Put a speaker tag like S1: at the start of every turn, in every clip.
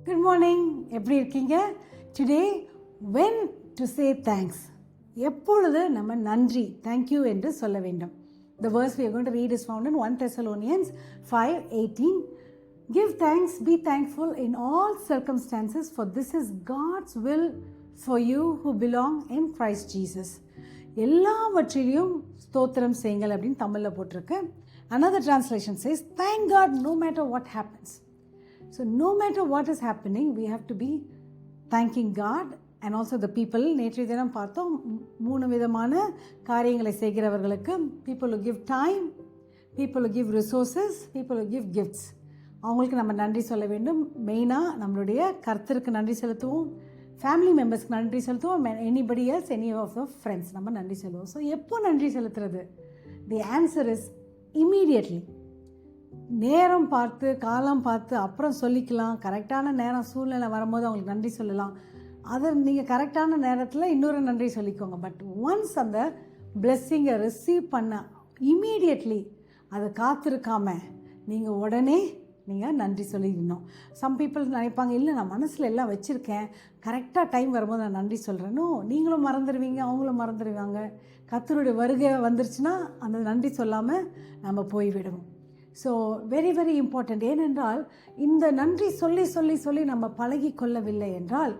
S1: Good morning. எப்படி இருக்கீங்க? Today, when to say thanks. எப்பொழுது நம்ம நன்றி, thank you என்று சொல்ல வேண்டும். The verse we are going to read is found in 1 Thessalonians 5:18. Give thanks, be thankful in all circumstances, for this is God's will for you who belong in Christ Jesus. எல்லாவற்றிலும் ஸ்தோத்திரம் செய்யுங்கள் அப்படின்னு தமிழில் போட்டிருக்கு. Another translation says, thank God no matter what happens. So no matter what is happening, we have to be thanking God and also the people. நேற்றைய தினம் பார்த்தோம் 3 விதமான காரியங்களை செய்கிறவர்களுக்கு. People who give time, people who give resources, people who give gifts. அவங்களுக்கு நம்ம நன்றி சொல்ல வேண்டும். மெயினாக நம்மளுடைய கர்த்தருக்கு நன்றி செலுத்துவோம், ஃபேமிலி மெம்பர்ஸ்க்கு நன்றி செலுத்துவோம், anybody else, any of the friends நம்ம நன்றி சொல்லுவோம். ஸோ எப்போ நன்றி செலுத்துறது? The answer is immediately. நேரம் பார்த்து காலம் பார்த்து அப்புறம் சொல்லிக்கலாம். கரெக்டான நேரம் சூழ்நிலை வரும்போது அவங்களுக்கு நன்றி சொல்லலாம். அதை நீங்கள் கரெக்டான நேரத்தில் இன்னொரு நன்றி சொல்லிக்கோங்க. பட் ஒன்ஸ் அந்த பிளெஸ்ஸிங்கை ரிசீவ் பண்ண இம்மீடியட்லி அதை காத்திருக்காம நீங்கள் உடனே நீங்கள் நன்றி சொல்லிடணும். சம் பீப்புள் நினைப்பாங்க, இல்லை நான் மனசில் எல்லாம் வச்சுருக்கேன், கரெக்டாக டைம் வரும்போது நான் நன்றி சொல்கிறேனோ. நீங்களும் மறந்துடுவீங்க, அவங்களும் மறந்துடுவாங்க. கர்த்தருடைய வருகை வந்துருச்சுன்னா அந்த நன்றி சொல்லாமல் நம்ம போய்விடுவோம். So very very important. ஏனென்றால் இந்த நன்றி சொல்லி சொல்லி சொல்லி நம்ம பழகி கொள்ளவில்லை என்றால்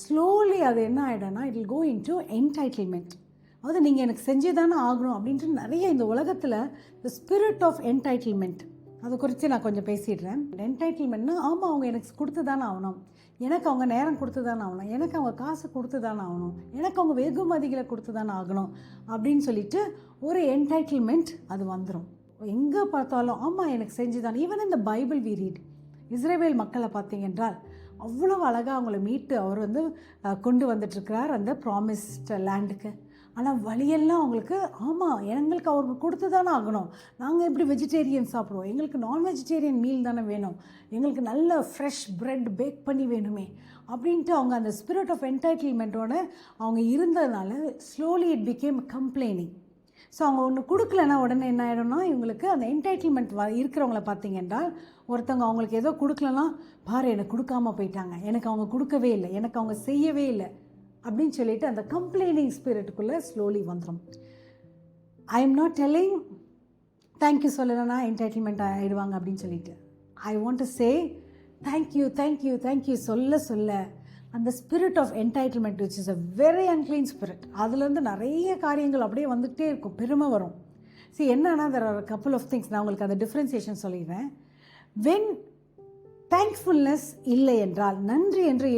S1: ஸ்லோலி அது என்ன ஆகிடும்னா it will go into entitlement. அதாவது நீங்கள் எனக்கு செஞ்சு தானே ஆகணும் அப்படின்ட்டு நிறைய இந்த உலகத்தில் த ஸ்பிரிட் ஆஃப் என்டைட்டில்மெண்ட், அதை குறித்து நான் கொஞ்சம் பேசிடுறேன். என்டைட்டில்மெண்ட்னா ஆமாம் அவங்க எனக்கு கொடுத்து தானே ஆகணும், எனக்கு அவங்க நேரம் கொடுத்து தானே ஆகணும், எனக்கு அவங்க காசு கொடுத்து தானே ஆகணும், எனக்கு அவங்க வெகுமதிகளை கொடுத்து தானே ஆகணும் அப்படின்னு சொல்லிட்டு ஒரு என்டைட்டில்மெண்ட் அது வந்துடும். எங்கே பார்த்தாலும் ஆமாம் எனக்கு செஞ்சு தானே. ஈவன் இந்த பைபிள் வி ரீட், இஸ்ரேல் மக்களை பார்த்தீங்க என்றால் அவ்வளோ அழகாக அவங்கள மீட்டு அவர் கொண்டு வந்துட்டுருக்கிறார் அந்த ப்ராமிஸ்ட் லேண்டுக்கு. ஆனால் வழியெல்லாம் அவங்களுக்கு ஆமாம் எங்களுக்கு அவருக்கு கொடுத்து தானே ஆகணும், நாங்கள் எப்படி வெஜிடேரியன் சாப்பிடுவோம், எங்களுக்கு நான் வெஜிடேரியன் மீல் தானே வேணும், எங்களுக்கு நல்ல ஃப்ரெஷ் பிரெட் பேக் பண்ணி வேணுமே அப்படின்ட்டு அவங்க அந்த ஸ்பிரிட் ஆஃப் என்டைட்டில்மெண்ட்டோட அவங்க இருந்ததுனால slowly it became complaining. So அவங்க ஒன்று கொடுக்கலன்னா உடனே என்ன ஆகிடும்னா இவங்களுக்கு அந்த என்டைட்டில்மெண்ட் இருக்கிறவங்கள பார்த்தீங்க என்றால் ஒருத்தவங்க அவங்களுக்கு ஏதோ கொடுக்கலன்னா பாரு எனக்கு கொடுக்காம போயிட்டாங்க, எனக்கு அவங்க கொடுக்கவே இல்லை, எனக்கு அவங்க செய்யவே இல்லை அப்படின்னு சொல்லிட்டு அந்த கம்ப்ளைனிங் ஸ்பிரிட்டுக்குள்ளே ஸ்லோலி வந்துடும். I am not telling thank you சொல்லலைன்னா என்டைட்டில்மெண்ட் ஆகிடுவாங்க அப்படின்னு சொல்லிட்டு. I want to say thank you thank you thank you சொல்ல சொல்ல அந்த spirit of entitlement which is a very unclean spirit, அதுலேருந்து நிறைய காரியங்கள் அப்படியே வந்துகிட்டே இருக்கும், பெருமை வரும். என்னன்னா there are couple of things. நான் உங்களுக்கு அந்த டிஃப்ரென்சியேஷன் சொல்லிடுறேன். வென் தேங்க்ஃபுல்னஸ் இல்லை என்றால், நன்றி என்று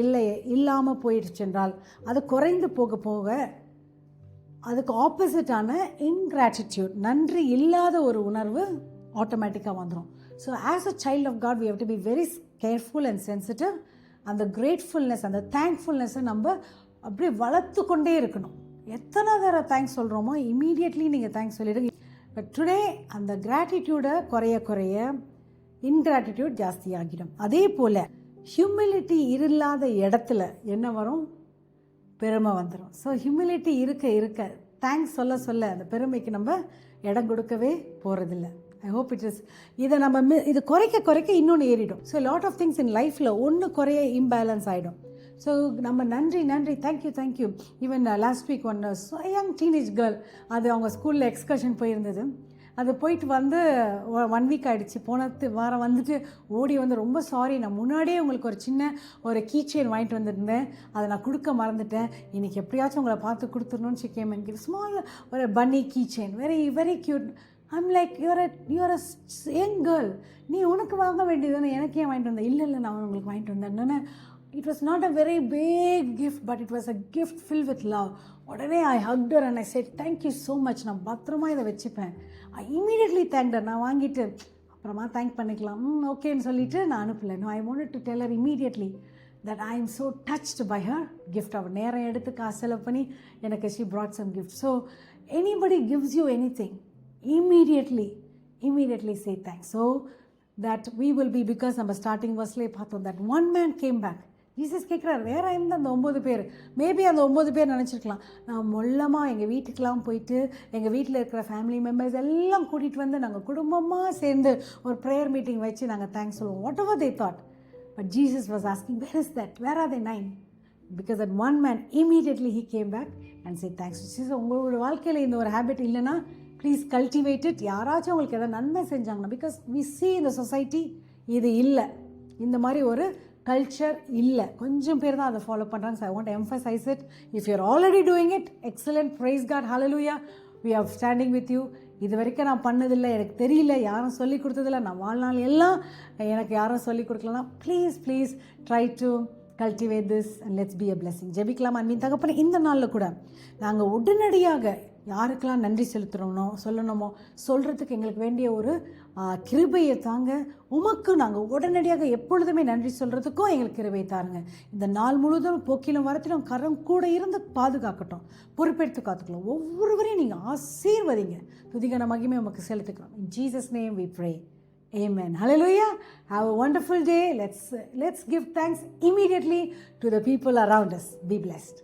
S1: இல்லாமல் போயிடுச்சு என்றால் அது குறைந்து போக போக அதுக்கு ஆப்போசிட்டான இன்கிராட்டிடியூட், நன்றி இல்லாத ஒரு உணர்வு ஆட்டோமேட்டிக்காக வந்துடும். So as a child of God we have to be very careful and sensitive. அந்த கிரேட்ஃபுல்னஸ், அந்த தேங்க்ஃபுல்னஸை நம்ம அப்படியே வளர்த்து கொண்டே இருக்கணும். எத்தனை தடவை தேங்க்ஸ் சொல்கிறோமோ இமீடியட்லி நீங்கள் தேங்க்ஸ் சொல்லிடுங்க. பட் டுடே அந்த கிராட்டிடியூடை குறைய குறைய இன்கிராட்டிடியூட் ஜாஸ்தியாகிடும். அதே போல் ஹியூமிலிட்டி இல்லாத இடத்துல என்ன வரும்? பெருமை வந்துடும். ஸோ ஹியூமிலிட்டி இருக்க இருக்க தேங்க்ஸ் சொல்ல சொல்ல அந்த பெருமைக்கு நம்ம இடம் கொடுக்கவே போகிறதில்ல. I hope it is. இதை நம்ம இது குறைக்க குறைக்க இன்னொன்று ஏறிடும். So lot of things in லைஃப்பில் ஒன்று குறைய இம்பேலன்ஸ் ஆகிடும். ஸோ நம்ம நன்றி நன்றி thank you thank you. Even last week one young teenage girl, அது அவங்க ஸ்கூலில் எக்ஸ்கர்ஷன் போயிருந்தது. அது போயிட்டு 1 வீக் ஆகிடுச்சு. போன வாரம் வந்துட்டு ஓடி ரொம்ப சாரி, நான் முன்னாடியே உங்களுக்கு ஒரு சின்ன கீ செயின் வாங்கிட்டு வந்திருந்தேன், அதை நான் கொடுக்க மறந்துட்டேன், இன்றைக்கி எப்படியாச்சும் உங்களை பார்த்து கொடுத்துடணும்னு கேம் எனக்கு ஸ்மால் ஒரு bunny key chain, very very cute. I'm like you're a young girl, நீ உனக்கு வாங்க வேண்டியதுதானே, எனக்கு ஏன் வாங்கிட்டு வந்தேன்? இல்லை நான் உங்களுக்கு வாங்கிட்டு வந்தேன்னு. It was not a very big gift, but it was a gift fill with love. உடனே I hugged her and I said thank you so much, நான் பத்திரமா இதை வச்சுப்பேன். I immediately thanked her. நான் வாங்கிட்டு அப்புறமா தேங்க் பண்ணிக்கலாம் ஓகேன்னு சொல்லிவிட்டு நான் அனுப்பலை. I wanted to tell her immediately that I am so touched by her gift. அவர் நேரம் எடுத்து காசு செலவு பண்ணி எனக்கு she brought some gift. So anybody gives you anything, immediately say thanks, so that we will be, because நம்ம starting வர்ஸ்லேயே பார்த்தோம் that one man came back. Jesus கேட்குறாரு, வேற இருந்த அந்த 9 பேர், மேபி அந்த 9 பேர் நினச்சிருக்கலாம், நான் மொல்லமாக எங்கள் வீட்டுக்கெலாம் போயிட்டு எங்கள் வீட்டில் இருக்கிற ஃபேமிலி மெம்பர்ஸ் எல்லாம் கூட்டிகிட்டு வந்து நாங்கள் குடும்பமாக சேர்ந்து ஒரு ப்ரேயர் மீட்டிங் வச்சு நாங்கள் தேங்க்ஸ் சொல்லுவோம். What ever they thought. But Jesus was asking, where is that? Where are the 9? Because that one man, immediately he came back and said thanks. உங்களோட வாழ்க்கையில் இந்த ஒரு ஹேபிட் இல்லைன்னா ப்ளீஸ் கல்டிவேட் இட். யாராச்சும் உங்களுக்கு எதாவது நன்மை செஞ்சாங்கன்னா, because we see in the society இது இல்லை, இந்த மாதிரி ஒரு கல்ச்சர் இல்லை, கொஞ்சம் பேர் தான் அதை ஃபாலோ பண்ணுறாங்க. So I want emphasize it. If you're already doing it, excellent, praise God, ஹalleluya, we are standing with you. இது வரைக்கும் நான் பண்ணதில்லை, எனக்கு தெரியல, யாரும் சொல்லி கொடுத்ததில்லை, நான் வாழ்நாள் எல்லாம் எனக்கு யாரும் சொல்லி கொடுக்கலன்னா please try to cultivate this and let's be a blessing. ஜெபிக்கலாம். அன்பின் தகப்பனே, இந்த நாளில் கூட நாங்கள் உடனடியாக யாருக்கெல்லாம் நன்றி சொல்லணுமோ சொல்கிறதுக்கு எங்களுக்கு வேண்டிய ஒரு கிருபையை தாங்க. உமக்கு நாங்கள் உடனடியாக எப்பொழுதுமே நன்றி சொல்கிறதுக்கும் எங்களுக்கு கிருபை தாருங்க. இந்த நாள் முழுவதும் போக்கிலும் வரத்திலும் கரம் கூட இருந்து பாதுகாக்கட்டும், பொறுப்பெடுத்து காத்துக்கலாம். ஒவ்வொருவரையும் நீங்கள் ஆசீர்வதிங்க. துதிகன மகிமை உமக்கு செலுத்துக்கிறோம். In Jesus' name we pray. Amen. Hallelujah. Have a wonderful day. Let's give thanks immediately to the people around us. Be blessed.